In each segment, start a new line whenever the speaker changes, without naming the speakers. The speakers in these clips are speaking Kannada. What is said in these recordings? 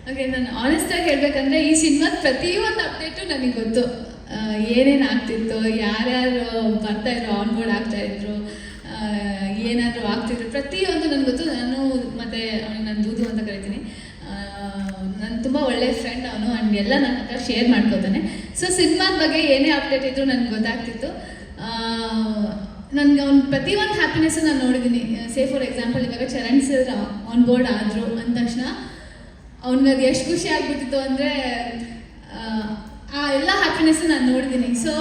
ಓಕೆ, ನಾನು ಆನೆಸ್ಟಾಗಿ ಹೇಳ್ಬೇಕಂದ್ರೆ ಈ ಸಿನಿಮಾದ ಪ್ರತಿಯೊಂದು ಅಪ್ಡೇಟು ನನಗೆ ಗೊತ್ತು. ಏನೇನು ಆಗ್ತಿತ್ತು, ಯಾರ್ಯಾರು ಬರ್ತಾಯಿದ್ರು, ಆನ್ ಬೋರ್ಡ್ ಆಗ್ತಾಯಿದ್ರು, ಏನಾದರೂ ಆಗ್ತಿದ್ರು, ಪ್ರತಿಯೊಂದು ನನಗೆ ಗೊತ್ತು. ನಾನು ಮತ್ತು ಅವನಿಗೆ ನಾನು ದೂದು ಅಂತ ಕರಿತೀನಿ. ನಾನು ತುಂಬ ಒಳ್ಳೆಯ ಫ್ರೆಂಡ್ ಅವನು, ಆ್ಯಂಡ್ ಎಲ್ಲ ನನ್ನ ಹತ್ರ ಶೇರ್ ಮಾಡ್ಕೋತಾನೆ. ಸೊ ಸಿನಿಮಾದ ಬಗ್ಗೆ ಏನೇ ಅಪ್ಡೇಟ್ ಇದ್ದರೂ ನನಗೆ ಗೊತ್ತಾಗ್ತಿತ್ತು. ನನಗೆ ಅವ್ನು ಪ್ರತಿಯೊಂದು ಹ್ಯಾಪಿನೆಸ್ಸು ನಾನು ನೋಡಿದ್ದೀನಿ. ಸೇ ಫಾರ್ ಎಕ್ಸಾಂಪಲ್, ಇವಾಗ ಚರಣ್ ಸರ್ ಆನ್ ಬೋರ್ಡ್ ಆದರು ಅಂದ ತಕ್ಷಣ ಅವ್ನಿಗೆ ಅದು ಎಷ್ಟು ಖುಷಿ ಆಗ್ಬಿಟ್ಟಿತ್ತು ಅಂದರೆ ಆ ಎಲ್ಲ ಹ್ಯಾಪಿನೆಸ್ಸು ನಾನು ನೋಡಿದ್ದೀನಿ. ಸೊ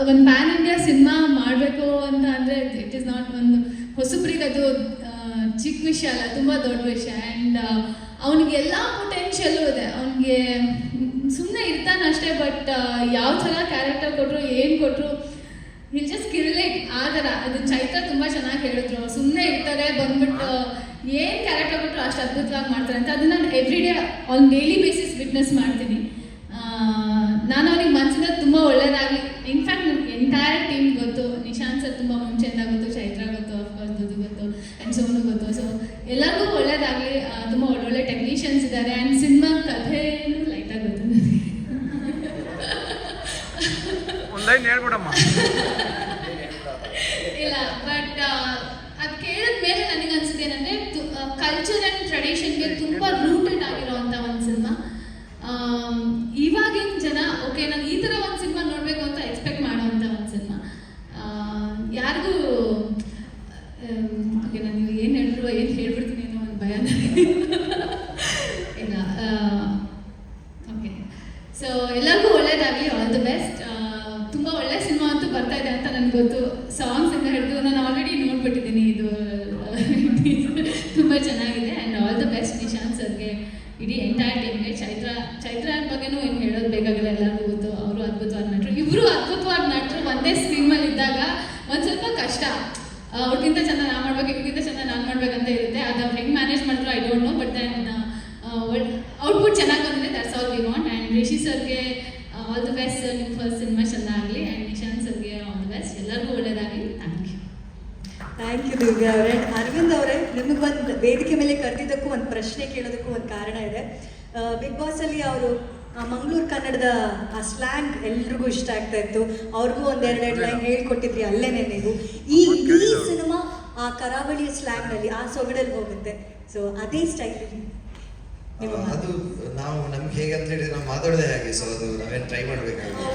ಒಂದು ಪ್ಯಾನ್ ಇಂಡಿಯಾ ಸಿನಿಮಾ ಮಾಡಬೇಕು ಅಂತ ಅಂದರೆ ಇಟ್ ಈಸ್ ನಾಟ್ ಒಂದು ಹೊಸಬ್ರಿಗೆ ಅದು ಚಿಕ್ಕ ವಿಷಯ ಅಲ್ಲ, ತುಂಬ ದೊಡ್ಡ ವಿಷಯ. ಆ್ಯಂಡ್ ಅವನಿಗೆ ಎಲ್ಲ ಪೊಟೆನ್ಷಿಯಲ್ಲೂ ಇದೆ. ಅವನಿಗೆ ಸುಮ್ಮನೆ ಇರ್ತಾನೆ ಅಷ್ಟೇ, ಬಟ್ ಯಾವ ಥರ ಕ್ಯಾರೆಕ್ಟರ್ ಕೊಟ್ಟರು, ಏನು ಕೊಟ್ಟರು, ವಿಲ್ ಜಸ್ಟ್ ಕಿಲ್ ಇಟ್ ಆ ಥರ. ಅದು ಚೈತ್ರ ತುಂಬ ಚೆನ್ನಾಗಿ ಹೇಳಿದ್ರು. ಸುಮ್ಮನೆ ಇರ್ತಾರೆ, ಬಂದ್ಬಿಟ್ಟು ಏನು ಕ್ಯಾರೆಕ್ಟರ್ ಕೊಟ್ಟರು ಅಷ್ಟು ಅದ್ಭುತವಾಗಿ ಮಾಡ್ತಾರೆ ಅಂತ. ಅದನ್ನು ನಾನು every day on daily basis witness ಮಾಡ್ತೀನಿ. ನಾನು ಅವನಿಗೆ ಮನಸ್ಸಿಂದ ತುಂಬ ಒಳ್ಳೇದಾಗಲಿ. ಇನ್ಫ್ಯಾಕ್ಟ್ ಎಂಟೈರ್ ಟೀಮ್ ಗೊತ್ತು, ನಿಶಾಂತ್ ಸರ್ ತುಂಬ ಮುಂಚೆಯಿಂದ ಗೊತ್ತು, ಚೈತ್ರ ಗೊತ್ತು, ಅಫ್ಕೋರ್ಸ್ ದುದು ಗೊತ್ತು, ಆ್ಯಂಡ್ ಸೋನು ಗೊತ್ತು. ಸೊ ಎಲ್ಲರಿಗೂ ಒಳ್ಳೇದಾಗಲಿ. ತುಂಬ ಒಳ್ಳೊಳ್ಳೆ ಟೆಕ್ನಿಷಿಯನ್ಸ್ ಇದ್ದಾರೆ. ಆ್ಯಂಡ್ ಸಿನಿಮಾ ಕಥೆನೂ ಲೈಟಾಗಿ ಗೊತ್ತು ನನಗೆ. ಇಲ್ಲ, ಬಟ್ ಅದು ಕೇಳಿದ ಮೇಲೆ ನನಗೆ ಅನ್ಸುತ್ತೆ ಏನಂದರೆ ಕಲ್ಚರ್ ಆ್ಯಂಡ್ ಟ್ರೆಡಿಷನ್ಗೆ ತುಂಬ ರೂಟೆಡ್ ಆಗಿರೋವಂಥ ಒಂದು ಸಿನಿಮಾ. ಇವಾಗಿನ ಜನ ಓಕೆ, ನಾನು ಈ ಥರ ಒಂದು ಸಿನಿಮಾ ನೋಡಬೇಕು ಅಂತ ಎಕ್ಸ್ಪೆಕ್ಟ್ ಮಾಡೋವಂಥ ಒಂದು ಸಿನಿಮಾ. ಯಾರಿಗೂ ಓಕೆ, ನಾನು ಏನು ಹೇಳಿದ್ರು ಏನು ಹೇಳ್ಬಿಡ್ತೀನಿ ಅನ್ನೋ ಒಂದು ಭಯ ನನಗೆ. ಇಲ್ಲ, ಓಕೆ. ಸೊ ಎಲ್ಲರಿಗೂ ಒಳ್ಳೇದಾಗಲಿ, ಆಲ್ ದಿ ಬೆಸ್ಟ್. ತುಂಬ ಒಳ್ಳೆ ಸಿನಿಮಾ ಅಂತೂ ಬರ್ತಾ ಇದೆ ಅಂತ ನನಗೆ ಗೊತ್ತು. ಸಾಂಗ್ಸ್ ಅಂತ ಹಿಡಿದು ನಾನು ಆಲ್ರೆಡಿ ನೋಡ್ಬಿಟ್ಟಿದ್ದೀನಿ. ಇದು ತುಂಬ ಚೆನ್ನಾಗಿದೆ. And all the best Nishant ಸರ್ಗೆ, ಇಡೀ ಎಂಟೈರ್ ಟೀಮ್ಗೆ. ಚೈತ್ರ ಬಗ್ಗೆನೂ ಏನು ಹೇಳೋದು ಬೇಕಾಗಿಲ್ಲ, ಎಲ್ಲರಿಗೂ ಗೊತ್ತು. ಅವರು ಅದ್ಭುತವಾದ ನಟರು, ಇಬ್ಬರು ಅದ್ಭುತವಾದ ನಟರು ಒಂದೇ ಸ್ಕ್ರೀನಲ್ಲಿ ಇದ್ದಾಗ ಒಂದು ಸ್ವಲ್ಪ ಕಷ್ಟ. ಅವ್ರಿಗಿಂತ ಚೆಂದ ನಾನು ಮಾಡ್ಬೇಕು, ಇವ್ರಿಗಿಂತ ಚೆಂದ ನಾನು ಮಾಡ್ಬೇಕಂತ ಇರುತ್ತೆ. ಅದು ಅವ್ರು ಹೆಂಗೆ ಮ್ಯಾನೇಜ್ ಮಾಡಿದ್ರು I don't know, but then output ಚೆನ್ನಾಗಿ ಬಂದಿದೆ. That's all we want. And Rishi ಸರ್ಗೆ ಆಲ್ ದಿ ಬೆಸ್ಟ್ ಸರ್, ನಿಮ್ಮ ಫಸ್ಟ್ ಸಿನಿಮಾ ಚೆನ್ನಾಗಲಿ. ಆ್ಯಂಡ್ ನಿಶಾಂತ್ ಸರ್ಗೆ ಆಲ್ ದಿ ಬೆಸ್ಟ್. ಎಲ್ಲರಿಗೂ ಒಳ್ಳೆಯದಾಗಲಿ.
ಥ್ಯಾಂಕ್ ಯು ದಿವ್ಯಾ ಅವರೇ. ಅರವಿಂದ್ ಅವರೇ, ನಿಮಗೆ ಒಂದು ವೇದಿಕೆ ಮೇಲೆ ಕರೆದಿದ್ದಕ್ಕೂ ಒಂದು ಪ್ರಶ್ನೆ ಕೇಳೋದಕ್ಕೂ ಒಂದು ಕಾರಣ ಇದೆ. ಬಿಗ್ ಬಾಸಲ್ಲಿ ಅವರು ಮಂಗಳೂರು ಕನ್ನಡದ ಆ ಸ್ಲ್ಯಾಂಗ್ ಎಲ್ರಿಗೂ ಇಷ್ಟ ಆಗ್ತಾ ಇತ್ತು. ಅವ್ರಿಗೂ ಒಂದೆರಡು ಲೈನ್ ಹೇಳ್ಕೊಟ್ಟಿದ್ರಿ ಅಲ್ಲೇನೆ ನೀವು. ಈ ಇಡೀ ಸಿನಿಮಾ ಆ ಕರಾವಳಿಯ ಸ್ಲ್ಯಾಂಗ್ನಲ್ಲಿ, ಆ ಸೊಗಡಲ್ಲಿ ಹೋಗುತ್ತೆ. ಸೊ ಅದೇ ಸ್ಟೈಲಲ್ಲಿ
ಅದು ನಾವು ನಮ್ಗೆ ಹೇಗೆ ಅಂತ ಹೇಳಿದ್ರೆ ನಾವು ಮಾತಾಡೋದೇ ಹಾಗೆ. ಸೊ ಅದು ನಾವೇನು ಟ್ರೈ ಮಾಡಬೇಕಾಗುತ್ತೆ.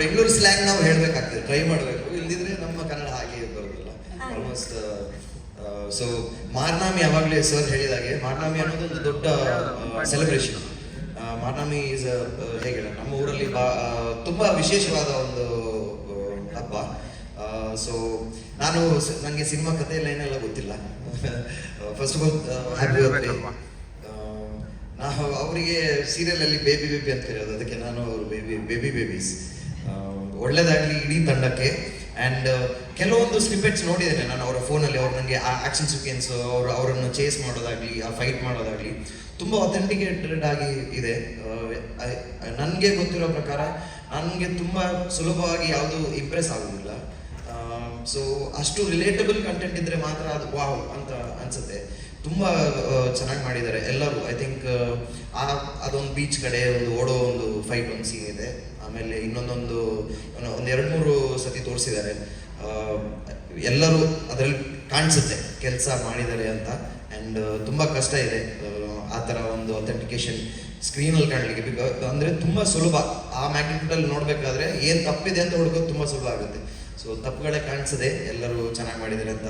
ಬೆಂಗಳೂರು ಸ್ಲ್ಯಾಂಗ್ ನಾವು ಹೇಳಬೇಕಾಗ್ತದೆ, ಟ್ರೈ ಮಾಡಬೇಕು. ಇಲ್ದಿದ್ರೆ ನಮ್ಮ ಕನ್ನಡ ಹಾಗೆ ಬರೋದಿಲ್ಲ ಆಲ್ಮೋಸ್ಟ್. ಸೊ ಮಾರ್ನಾಮಿ ಯಾವಾಗಲೇ ಸರ್ ಹೇಳಿದಾಗೆ, ಮಾರ್ನಾಮಿ ಅನ್ನೋದು ಒಂದು ದೊಡ್ಡ ಸೆಲೆಬ್ರೇಷನ್. ಮಾರ್ನಾಮಿ ಈಸ್ ಹೇಗೆ ನಮ್ಮ ಊರಲ್ಲಿ ತುಂಬ ವಿಶೇಷವಾದ ಒಂದು ಹಬ್ಬ. ಸೊ ನನಗೆ ಸಿನಿಮಾ ಕಥೆ ಲೈನೆಲ್ಲ ಗೊತ್ತಿಲ್ಲ. First of all happy birthday. ನಾವು ಅವರಿಗೆ ಸೀರಿಯಲಲ್ಲಿ ಬೇಬಿ ಬೇಬಿ ಅಂತ ಕರೆಯೋದು, ಅದಕ್ಕೆ ನಾನು ಅವರು ಬೇಬಿ ಬೇಬೀಸ್. ಒಳ್ಳೇದಾಗಲಿ ಇಡೀ ತಂಡಕ್ಕೆ. ಆ್ಯಂಡ್ ಕೆಲವೊಂದು ಸ್ನಿಪೆಟ್ಸ್ ನೋಡಿದ್ದೇನೆ ನಾನು ಅವರ ಫೋನಲ್ಲಿ. ಅವ್ರು ನನಗೆ ಆ ಆ್ಯಕ್ಷನ್ ಸೀಕ್ವೆನ್ಸ್, ಅವರನ್ನು ಚೇಸ್ ಮಾಡೋದಾಗಲಿ, ಆ ಫೈಟ್ ಮಾಡೋದಾಗಲಿ ತುಂಬ ಅಥೆಂಟಿಕೇಟೆಡ್ ಆಗಿ ಇದೆ. ನನಗೆ ಗೊತ್ತಿರೋ ಪ್ರಕಾರ ನನಗೆ ತುಂಬ ಸುಲಭವಾಗಿ ಯಾವುದು ಇಂಪ್ರೆಸ್ ಆಗೋದಿಲ್ಲ. ಸೊ ಅಷ್ಟು ರಿಲೇಟಬಲ್ ಕಂಟೆಂಟ್ ಇದ್ದರೆ ಮಾತ್ರ ಅದು ವಾವ್ ಅಂತ ಅನಿಸುತ್ತೆ. ತುಂಬ ಚೆನ್ನಾಗಿ ಮಾಡಿದ್ದಾರೆ ಎಲ್ಲರೂ. ಐ ಥಿಂಕ್ ಅದೊಂದು ಬೀಚ್ ಕಡೆ ಒಂದು ಓಡೋ ಒಂದು ಫೈಟ್ ಒಂದು ಸೀನ್ ಇದೆ. ಆಮೇಲೆ ಇನ್ನೊಂದು 2-3 ಸತಿ ತೋರಿಸಿದ್ದಾರೆ. ಎಲ್ಲರೂ ಅದರಲ್ಲಿ ಕಾಣಿಸುತ್ತೆ ಕೆಲಸ ಮಾಡಿದ್ದಾರೆ ಅಂತ. ಆ್ಯಂಡ್ ತುಂಬ ಕಷ್ಟ ಇದೆ ಆ ಥರ ಒಂದು ಅಥೆಂಟಿಕೇಶನ್ ಸ್ಕ್ರೀನಲ್ಲಿ ಕಾಣಲಿಕ್ಕೆ. ಅಂದರೆ ತುಂಬ ಸುಲಭ. ಆ ಮ್ಯಾಗ್ನಿಟ್ಯೂಡಲ್ಲಿ ನೋಡಬೇಕಾದ್ರೆ ಏನು ತಪ್ಪಿದೆ ಅಂತ ಹುಡುಕೋದು ತುಂಬ ಸುಲಭ ಆಗುತ್ತೆ. ಸೊ ತಪ್ಪುಗಳೇ ಕಾಣಿಸದೆ ಎಲ್ಲರೂ ಚೆನ್ನಾಗಿ ಮಾಡಿದ್ದಾರೆ ಅಂತ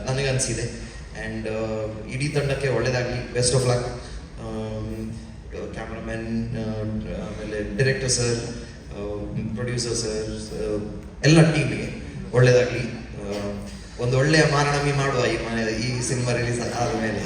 ನನಗನ್ಸಿದೆ. ಆ್ಯಂಡ್ ಇಡೀ ತಂಡಕ್ಕೆ ಒಳ್ಳೆಯದಾಗಲಿ, ಬೆಸ್ಟ್ ಆಫ್ ಲಕ್. ಕ್ಯಾಮ್ರಾಮನ್, ಆಮೇಲೆ ಡೈರೆಕ್ಟರ್ ಸರ್, ಪ್ರೊಡ್ಯೂಸರ್ ಸರ್, ಎಲ್ಲ ಟೀಮಿಗೆ ಒಳ್ಳೆಯದಾಗಲಿ. ಒಂದು ಒಳ್ಳೆಯ ಮಾರಣಮಿ ಮಾಡುವ ಈ ಸಿನಿಮಾ ರಿಲೀಸ್ ಆದ ಮೇಲೆ.